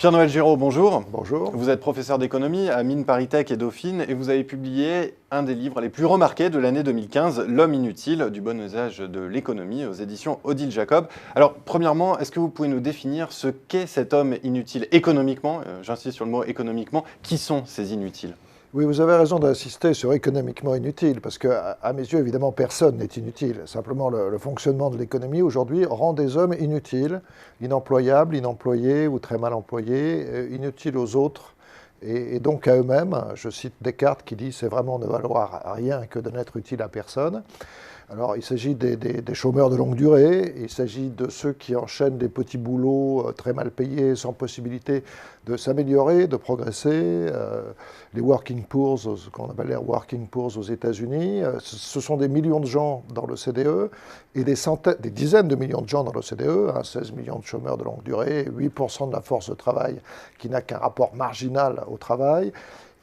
Pierre-Noël Giraud, bonjour. Bonjour. Vous êtes professeur d'économie à Mines ParisTech et Dauphine et vous avez publié un des livres les plus remarqués de l'année 2015, L'homme inutile, du bon usage de l'économie, aux éditions Odile Jacob. Alors, premièrement, est-ce que vous pouvez nous définir ce qu'est cet homme inutile économiquement? J'insiste sur le mot économiquement. Qui sont ces inutiles? Oui, vous avez raison d'insister sur économiquement inutile, parce qu'à mes yeux, évidemment, personne n'est inutile. Simplement, le fonctionnement de l'économie aujourd'hui rend des hommes inutiles, inemployables, inemployés ou très mal employés, inutiles aux autres et donc à eux-mêmes. Je cite Descartes qui dit « c'est vraiment ne valoir rien que de n'être utile à personne ». Alors, il s'agit des chômeurs de longue durée, il s'agit de ceux qui enchaînent des petits boulots très mal payés, sans possibilité de s'améliorer, de progresser. Les working poor, ce qu'on appelle les working poor aux États-Unis, ce sont des millions de gens dans l'OCDE et des dizaines de millions de gens dans l'OCDE, 16 millions de chômeurs de longue durée, 8% de la force de travail qui n'a qu'un rapport marginal au travail.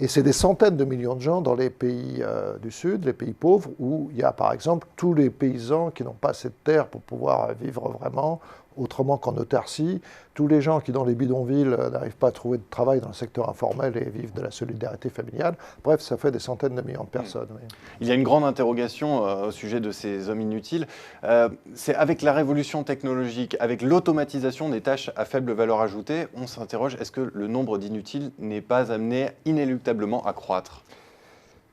Et c'est des centaines de millions de gens dans les pays du Sud, les pays pauvres, où il y a par exemple tous les paysans qui n'ont pas assez de terre pour pouvoir vivre vraiment autrement qu'en autarcie, tous les gens qui dans les bidonvilles n'arrivent pas à trouver de travail dans le secteur informel et vivent de la solidarité familiale. Bref, ça fait des centaines de millions de personnes. Oui. Il y a une grande interrogation au sujet de ces hommes inutiles. C'est avec la révolution technologique, avec l'automatisation des tâches à faible valeur ajoutée, on s'interroge, est-ce que le nombre d'inutiles n'est pas amené inéluctablement à croître ?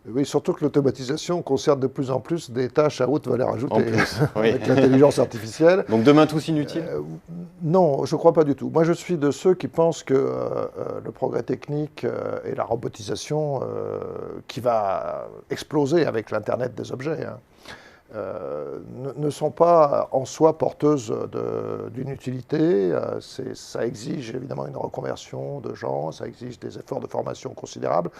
Oui, surtout que l'automatisation concerne de plus en plus des tâches à haute valeur ajoutée, en plus, oui. avec l'intelligence artificielle. Donc demain tous inutiles? Non, je ne crois pas du tout. Moi, je suis de ceux qui pensent que le progrès technique et la robotisation qui va exploser avec l'Internet des objets, ne sont pas en soi porteuses d'une utilité. Ça exige évidemment une reconversion de gens, ça exige des efforts de formation considérables.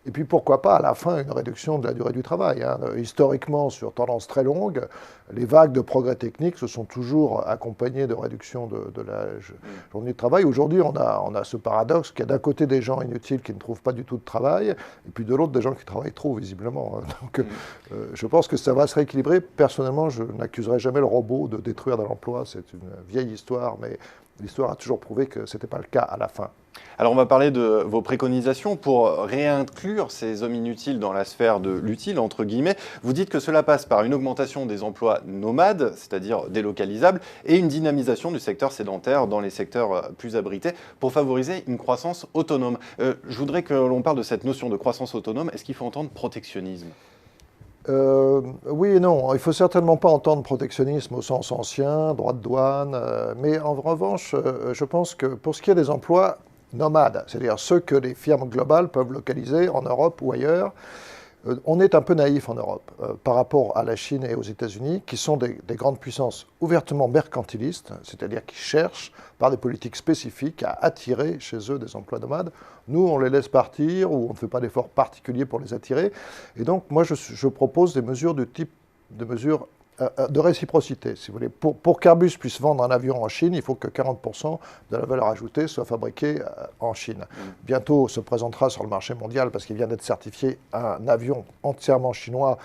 Et puis pourquoi pas à la fin une réduction de la durée du travail. Historiquement, sur tendance très longue, les vagues de progrès techniques se sont toujours accompagnées de réduction de la journée de travail. Aujourd'hui, on a ce paradoxe qu'il y a d'un côté des gens inutiles qui ne trouvent pas du tout de travail, et puis de l'autre des gens qui travaillent trop, visiblement. Donc je pense que ça va se rééquilibrer. Personnellement, je n'accuserai jamais le robot de détruire de l'emploi. C'est une vieille histoire, mais l'histoire a toujours prouvé que ce n'était pas le cas à la fin. Alors on va parler de vos préconisations pour réinclure ces hommes inutiles dans la sphère de l'utile, entre guillemets. Vous dites que cela passe par une augmentation des emplois nomades, c'est-à-dire délocalisables, et une dynamisation du secteur sédentaire dans les secteurs plus abrités pour favoriser une croissance autonome. Je voudrais que l'on parle de cette notion de croissance autonome. Est-ce qu'il faut entendre protectionnisme ? Oui et non. Il ne faut certainement pas entendre protectionnisme au sens ancien, droit de douane, mais en revanche, je pense que pour ce qui est des emplois nomades, c'est-à-dire ceux que les firmes globales peuvent localiser en Europe ou ailleurs, on est un peu naïf en Europe par rapport à la Chine et aux États-Unis, qui sont des grandes puissances ouvertement mercantilistes, c'est-à-dire qui cherchent par des politiques spécifiques à attirer chez eux des emplois nomades. Nous, on les laisse partir ou on ne fait pas d'efforts particuliers pour les attirer. Et donc, moi, je propose des mesures de type de mesures de réciprocité, si vous voulez. Pour qu'Airbus puisse vendre un avion en Chine, il faut que 40% de la valeur ajoutée soit fabriquée en Chine. Bientôt se présentera sur le marché mondial, parce qu'il vient d'être certifié, un avion entièrement chinois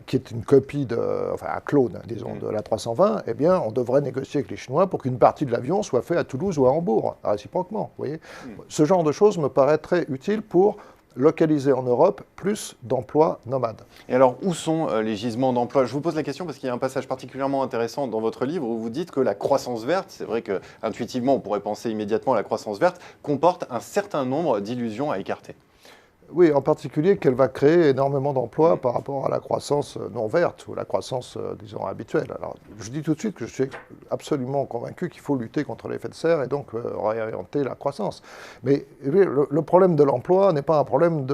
qui est une copie, un clone, disons, de l'A320. Eh bien, on devrait négocier avec les Chinois pour qu'une partie de l'avion soit faite à Toulouse ou à Hambourg, réciproquement. Vous voyez Ce genre de choses me paraît très utile pour localiser en Europe plus d'emplois nomades. Et alors, où sont les gisements d'emplois? Je vous pose la question parce qu'il y a un passage particulièrement intéressant dans votre livre où vous dites que la croissance verte, c'est vrai qu'intuitivement, on pourrait penser immédiatement à la croissance verte, comporte un certain nombre d'illusions à écarter. Oui, en particulier qu'elle va créer énormément d'emplois par rapport à la croissance non verte ou la croissance, disons, habituelle. Alors, je dis tout de suite que je suis absolument convaincu qu'il faut lutter contre l'effet de serre et donc réorienter la croissance. Mais le problème de l'emploi n'est pas un problème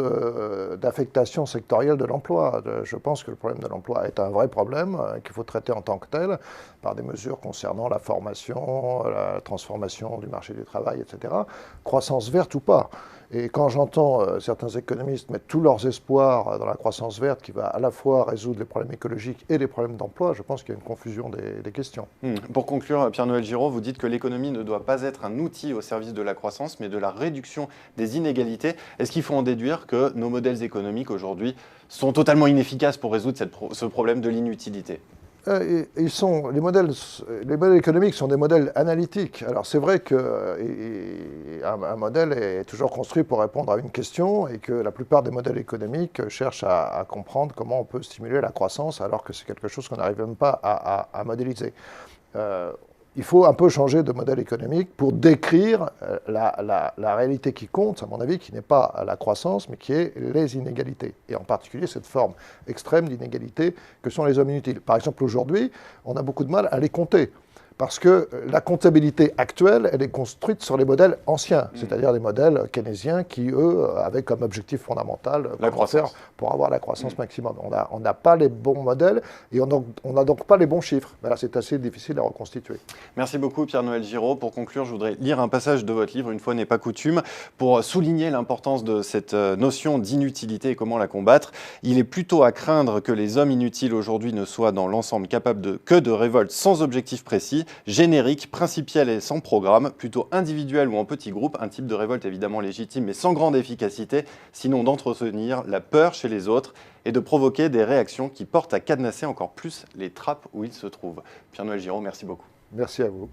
d'affectation sectorielle de l'emploi. Je pense que le problème de l'emploi est un vrai problème qu'il faut traiter en tant que tel par des mesures concernant la formation, la transformation du marché du travail, etc. Croissance verte ou pas. Et quand j'entends certains économistes mettre tous leurs espoirs dans la croissance verte qui va à la fois résoudre les problèmes écologiques et les problèmes d'emploi, je pense qu'il y a une confusion des questions. Pour conclure, Pierre-Noël Giraud, vous dites que l'économie ne doit pas être un outil au service de la croissance, mais de la réduction des inégalités. Est-ce qu'il faut en déduire que nos modèles économiques aujourd'hui sont totalement inefficaces pour résoudre ce problème de l'inutilité ? les modèles économiques sont des modèles analytiques. Alors c'est vrai qu'un modèle est toujours construit pour répondre à une question et que la plupart des modèles économiques cherchent à comprendre comment on peut stimuler la croissance alors que c'est quelque chose qu'on n'arrive même pas à modéliser. Il faut un peu changer de modèle économique pour décrire la réalité qui compte, à mon avis, qui n'est pas la croissance, mais qui est les inégalités. Et en particulier cette forme extrême d'inégalité que sont les hommes inutiles. Par exemple, aujourd'hui, on a beaucoup de mal à les compter. Parce que la comptabilité actuelle, elle est construite sur les modèles anciens, c'est-à-dire des modèles keynésiens qui, eux, avaient comme objectif fondamental la croissance pour avoir la croissance maximum. On n'a pas les bons modèles et on n'a donc pas les bons chiffres. Là, c'est assez difficile à reconstituer. Merci beaucoup Pierre-Noël Giraud. Pour conclure, je voudrais lire un passage de votre livre, Une fois n'est pas coutume, pour souligner l'importance de cette notion d'inutilité et comment la combattre. Il est plutôt à craindre que les hommes inutiles aujourd'hui ne soient dans l'ensemble capables que de révoltes sans objectif précis, générique, principiel et sans programme, plutôt individuel ou en petits groupes, un type de révolte évidemment légitime mais sans grande efficacité, sinon d'entretenir la peur chez les autres et de provoquer des réactions qui portent à cadenasser encore plus les trappes où ils se trouvent. Pierre-Noël Giraud, merci beaucoup. Merci à vous.